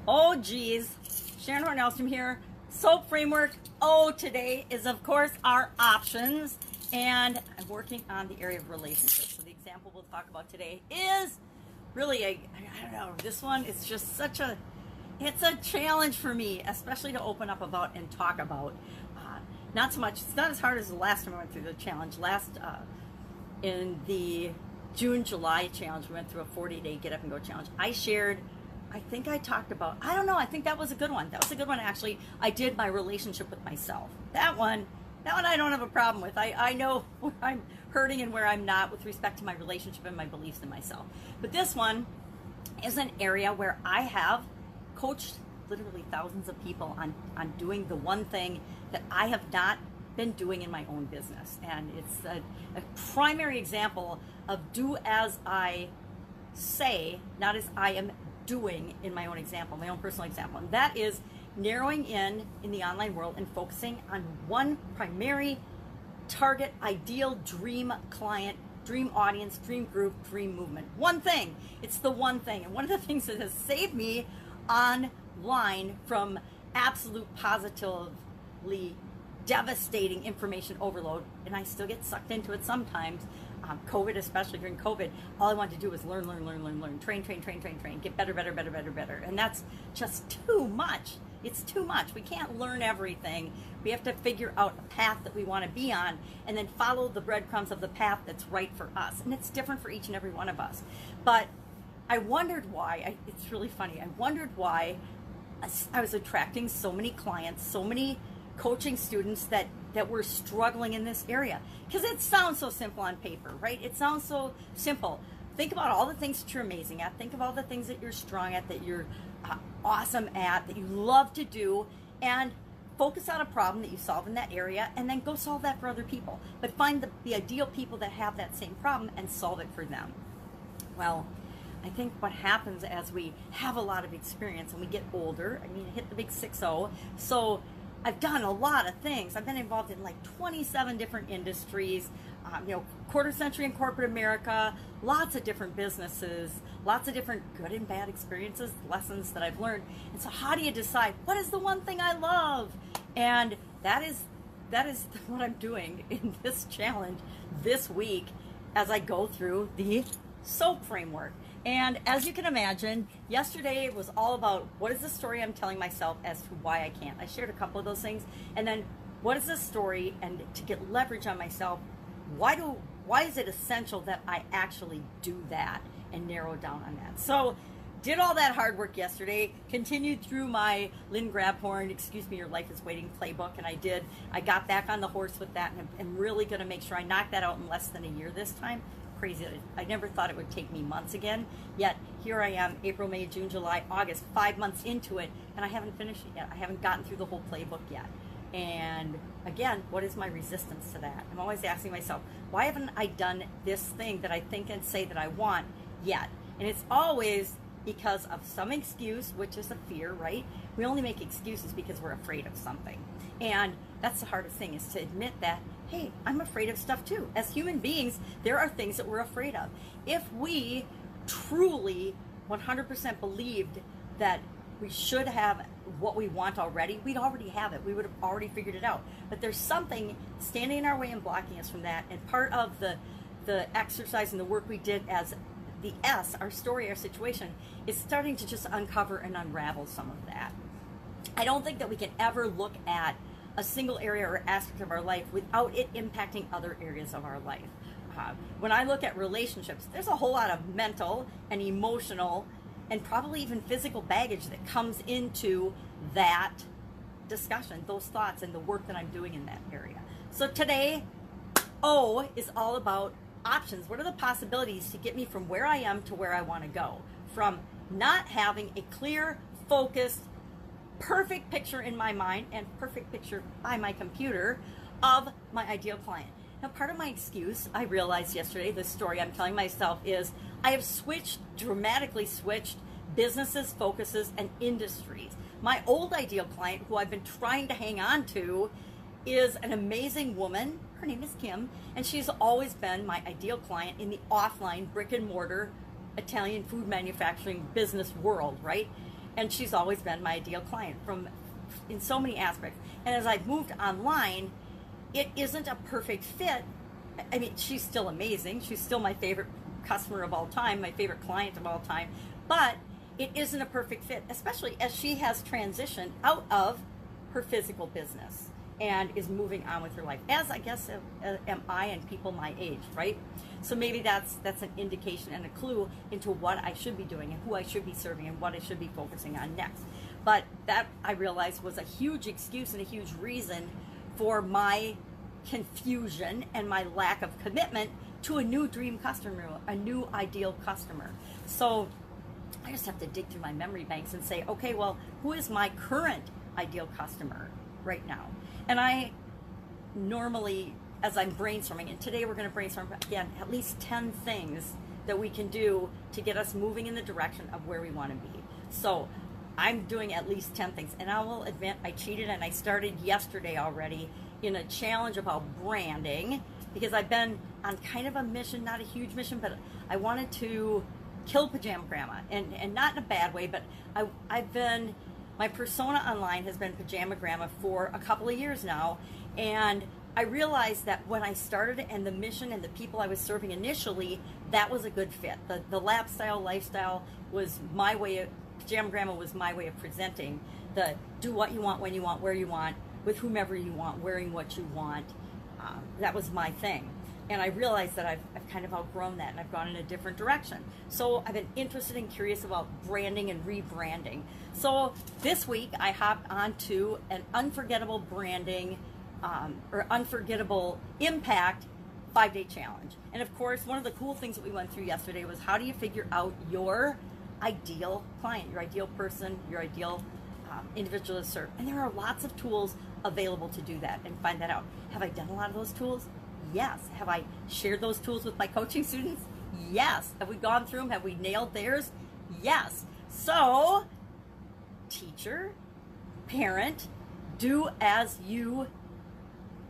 Oh geez, Sharon Horne-Ellstrom here. SOAP framework. Oh, today is of course our options, and I'm working on the area of relationships. So the example we'll talk about today is really I don't know. This one is just it's a challenge for me, especially to open up about and talk about. Not so much. It's not as hard as the last time I went through the challenge. In the June-July challenge, we went through a 40-day get up and go challenge. I think I talked about, I don't know, I think that was a good one. That was a good one, actually. I did my relationship with myself. That one I don't have a problem with. I know where I'm hurting and where I'm not with respect to my relationship and my beliefs in myself. But this one is an area where I have coached literally thousands of people on doing the one thing that I have not been doing in my own business. And it's a primary example of do as I say, not as I am doing in my own example, my own personal example. And that is narrowing in the online world and focusing on one primary target, ideal, dream client, dream audience, dream group, dream movement. One thing. It's the one thing. And one of the things that has saved me online from absolute positively devastating information overload, and I still get sucked into it sometimes. COVID, especially during COVID, all I wanted to do was learn, train, get better. And that's just too much. It's too much. We can't learn everything. We have to figure out a path that we want to be on and then follow the breadcrumbs of the path that's right for us. And it's different for each and every one of us. But I wondered why, it's really funny, I wondered why I was attracting so many clients, so many coaching students that were struggling in this area. Because it sounds so simple on paper, right? It sounds so simple. Think about all the things that you're amazing at. Think of all the things that you're strong at, that you're awesome at, that you love to do, and focus on a problem that you solve in that area, and then go solve that for other people. But find the ideal people that have that same problem and solve it for them. Well, I think what happens as we have a lot of experience and we get older, I mean, hit the big 6-0, so I've done a lot of things. I've been involved in like 27 different industries, quarter century in corporate America, lots of different businesses, lots of different good and bad experiences, lessons that I've learned. And so how do you decide what is the one thing I love? And that is what I'm doing in this challenge this week as I go through the SOAP framework. And as you can imagine, yesterday was all about what is the story I'm telling myself as to why I can't. I shared a couple of those things. And then what is the story, and to get leverage on myself, why is it essential that I actually do that and narrow down on that? So did all that hard work yesterday, continued through my Lynn Grabhorn, Excuse Me, Your Life is Waiting playbook, and I got back on the horse with that, and I'm really gonna make sure I knock that out in less than a year this time. Crazy. I never thought it would take me months again, yet here I am, April, May, June, July, August, 5 months into it, and I haven't finished it yet. I haven't gotten through the whole playbook yet. And again, what is my resistance to that? I'm always asking myself, why haven't I done this thing that I think and say that I want yet? And it's always because of some excuse, which is a fear, right? We only make excuses because we're afraid of something. And that's the hardest thing, is to admit that, hey, I'm afraid of stuff too. As human beings, there are things that we're afraid of. If we truly 100% believed that we should have what we want already, we'd already have it. We would have already figured it out. But there's something standing in our way and blocking us from that. And part of the exercise and the work we did as the S, our story, our situation, is starting to just uncover and unravel some of that. I don't think that we can ever look at a single area or aspect of our life without it impacting other areas of our life. When I look at relationships, there's a whole lot of mental and emotional and probably even physical baggage that comes into that discussion, those thoughts, and the work that I'm doing in that area. So today, O is all about options. What are the possibilities to get me from where I am to where I want to go? From not having a clear, focused, perfect picture in my mind and perfect picture by my computer of my ideal client. Now, part of my excuse, I realized yesterday, the story I'm telling myself is I have dramatically switched businesses, focuses, and industries. My old ideal client, who I've been trying to hang on to, is an amazing woman. Her name is Kim, and she's always been my ideal client in the offline brick and mortar Italian food manufacturing business world, right? And she's always been my ideal client in so many aspects. And as I've moved online, it isn't a perfect fit. I mean, she's still amazing. She's still my favorite customer of all time, my favorite client of all time. But it isn't a perfect fit, especially as she has transitioned out of her physical business and is moving on with her life, as I guess am I and people my age, right? So maybe that's an indication and a clue into what I should be doing and who I should be serving and what I should be focusing on next. But that, I realized, was a huge excuse and a huge reason for my confusion and my lack of commitment to a new dream customer, a new ideal customer. So I just have to dig through my memory banks and say, okay, well, who is my current ideal customer right now? And I normally, as I'm brainstorming, and today we're going to brainstorm again at least 10 things that we can do to get us moving in the direction of where we want to be. So I'm doing at least 10 things, and I will admit I cheated and I started yesterday already in a challenge about branding, because I've been on kind of a mission, not a huge mission, but I wanted to kill Pajama Grandma, and not in a bad way, but my persona online has been Pajama Grandma for a couple of years now, and I realized that when I started and the mission and the people I was serving initially, that was a good fit. The lap style lifestyle was my way of, Pajama Grandma was my way of presenting the do what you want, when you want, where you want, with whomever you want, wearing what you want. That was my thing. And I realized that I've kind of outgrown that and I've gone in a different direction. So I've been interested and curious about branding and rebranding. So this week I hopped onto an unforgettable branding or unforgettable impact 5-day challenge. And of course, one of the cool things that we went through yesterday was how do you figure out your ideal client, your ideal person, your ideal individual to serve. And there are lots of tools available to do that and find that out. Have I done a lot of those tools? Yes. Have I shared those tools with my coaching students? Yes. Have we gone through them? Have we nailed theirs? Yes. So, teacher, parent, do as you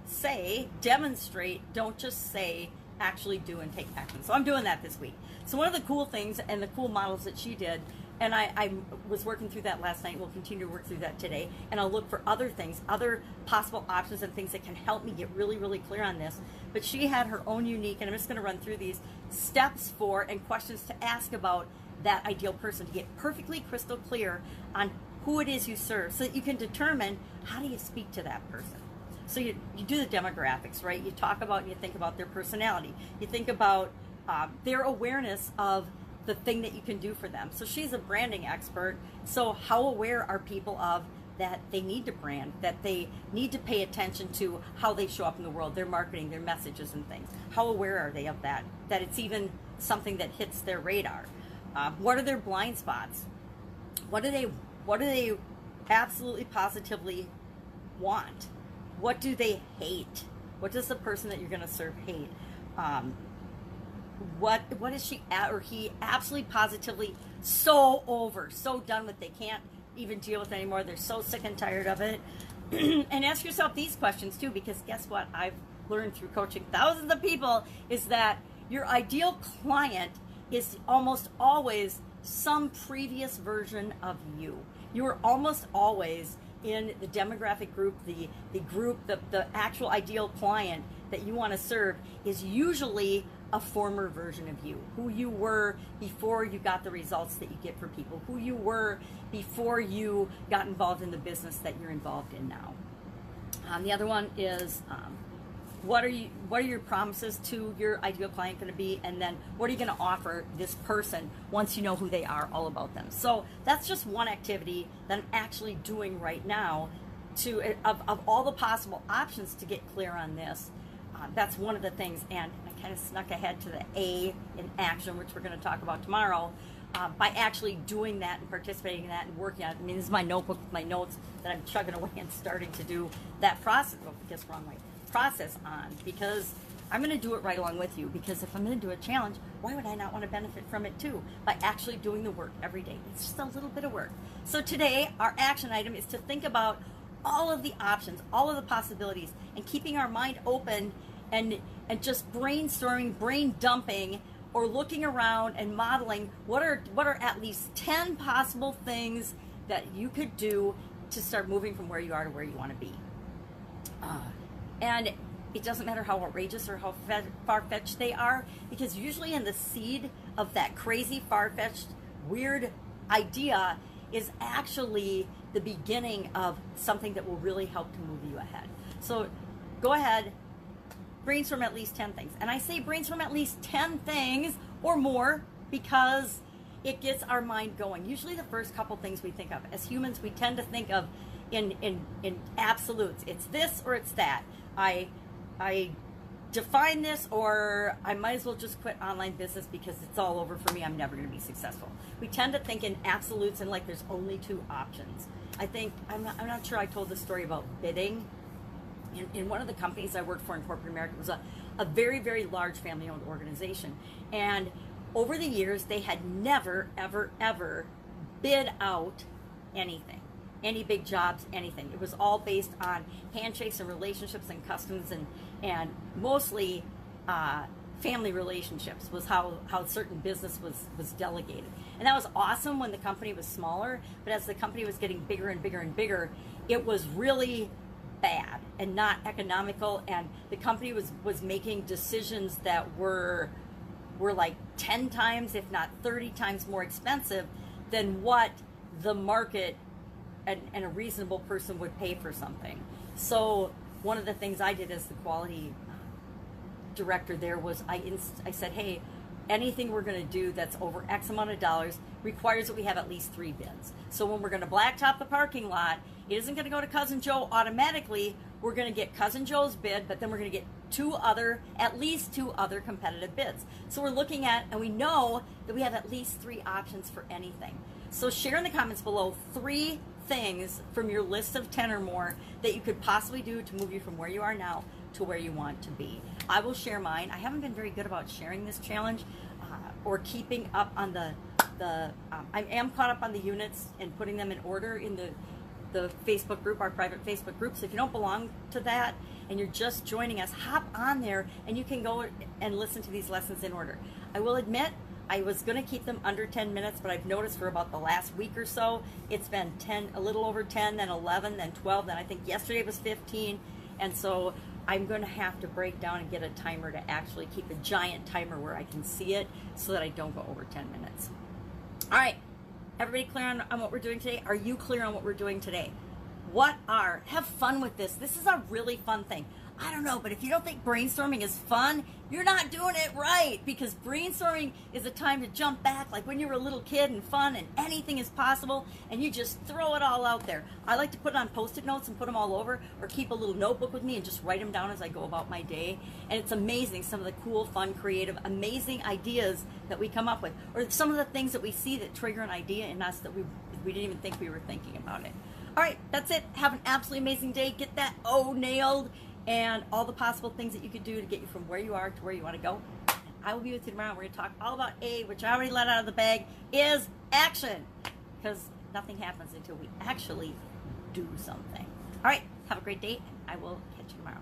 say, demonstrate, don't just say, actually do and take action. So I'm doing that this week. So one of the cool things and the cool models that she did, and I was working through that last night, we'll continue to work through that today, and I'll look for other things, other possible options and things that can help me get really, really clear on this. But she had her own unique, and I'm just going to run through these steps for and questions to ask about that ideal person to get perfectly crystal clear on who it is you serve so that you can determine how do you speak to that person. So you do the demographics, right? You talk about and you think about their personality. You think about their awareness of the thing that you can do for them. So she's a branding expert. So how aware are people of that they need to brand, that they need to pay attention to how they show up in the world, their marketing, their messages and things? How aware are they of that it's even something that hits their radar? What are their blind spots? What do they absolutely positively want? What do they hate? What does the person that you're going to serve hate? What is she or he absolutely positively so over, so done with, they can't even deal with anymore, they're so sick and tired of it? And ask yourself these questions too, because guess what I've learned through coaching thousands of people is that your ideal client is almost always some previous version of you. You are almost always in the demographic group, the actual ideal client that you want to serve is usually a former version of you, who you were before you got the results that you get for people, who you were before you got involved in the business that you're involved in now. The other one is what are your promises to your ideal client going to be, and then what are you going to offer this person once you know who they are, all about them. So that's just one activity that I'm actually doing right now of all the possible options to get clear on this. That's one of the things, and I kind of snuck ahead to the A in action, which we're going to talk about tomorrow, by actually doing that and participating in that and working on it. I mean, this is my notebook with my notes that I'm chugging away and starting to do that process, process on, because I'm going to do it right along with you, because if I'm going to do a challenge, why would I not want to benefit from it too, by actually doing the work every day? It's just a little bit of work. So today, our action item is to think about all of the options, all of the possibilities, and keeping our mind open and just brainstorming, brain dumping, or looking around and modeling what are at least 10 possible things that you could do to start moving from where you are to where you want to be. And it doesn't matter how outrageous or how far-fetched they are, because usually in the seed of that crazy, far-fetched, weird idea is actually the beginning of something that will really help to move you ahead. So go ahead, brainstorm at least 10 things. And I say brainstorm at least 10 things or more because it gets our mind going. Usually the first couple things we think of. As humans, we tend to think of in absolutes. It's this or it's that. I define this, or I might as well just quit online business because it's all over for me. I'm never going to be successful. We tend to think in absolutes and like there's only two options. I'm not sure I told the story about bidding. In one of the companies I worked for in corporate America, it was a very, very large family-owned organization. And over the years, they had never, ever, ever bid out anything. Any big jobs, anything. It was all based on handshakes and relationships and customs and mostly family relationships was how certain business was delegated. And that was awesome when the company was smaller, but as the company was getting bigger and bigger and bigger, it was really bad and not economical, and the company was making decisions that were like 10 times, if not 30 times more expensive than what the market and a reasonable person would pay for something. So one of the things I did as the quality director there was I said, hey, anything we're going to do that's over X amount of dollars requires that we have at least 3 bids. So when we're going to blacktop the parking lot, it isn't going to go to Cousin Joe automatically. We're going to get Cousin Joe's bid, but then we're going to get at least two other competitive bids. So we're looking at, and we know that we have at least 3 options for anything. So share in the comments below 3 things from your list of 10 or more that you could possibly do to move you from where you are now to where you want to be. I will share mine. I haven't been very good about sharing this challenge or keeping up on I am caught up on the units and putting them in order in the Facebook group, our private Facebook group. So if you don't belong to that and you're just joining us, hop on there and you can go and listen to these lessons in order. I will admit, I was going to keep them under 10 minutes, but I've noticed for about the last week or so, it's been 10, a little over 10, then 11, then 12, then I think yesterday was 15. And so I'm going to have to break down and get a timer to actually keep a giant timer where I can see it so that I don't go over 10 minutes. All right, everybody clear on what we're doing today? Are you clear on what we're doing today? Have fun with this. This is a really fun thing. I don't know, but if you don't think brainstorming is fun, you're not doing it right, because brainstorming is a time to jump back like when you were a little kid and fun and anything is possible and you just throw it all out there. I like to put it on Post-it notes and put them all over, or keep a little notebook with me and just write them down as I go about my day. And it's amazing some of the cool, fun, creative, amazing ideas that we come up with, or some of the things that we see that trigger an idea in us that we didn't even think we were thinking about it. All right, that's it. Have an absolutely amazing day. Get that O nailed, and all the possible things that you could do to get you from where you are to where you want to go. I will be with you tomorrow. We're going to talk all about A, which I already let out of the bag, is action. Because nothing happens until we actually do something. All right, have a great day, and I will catch you tomorrow.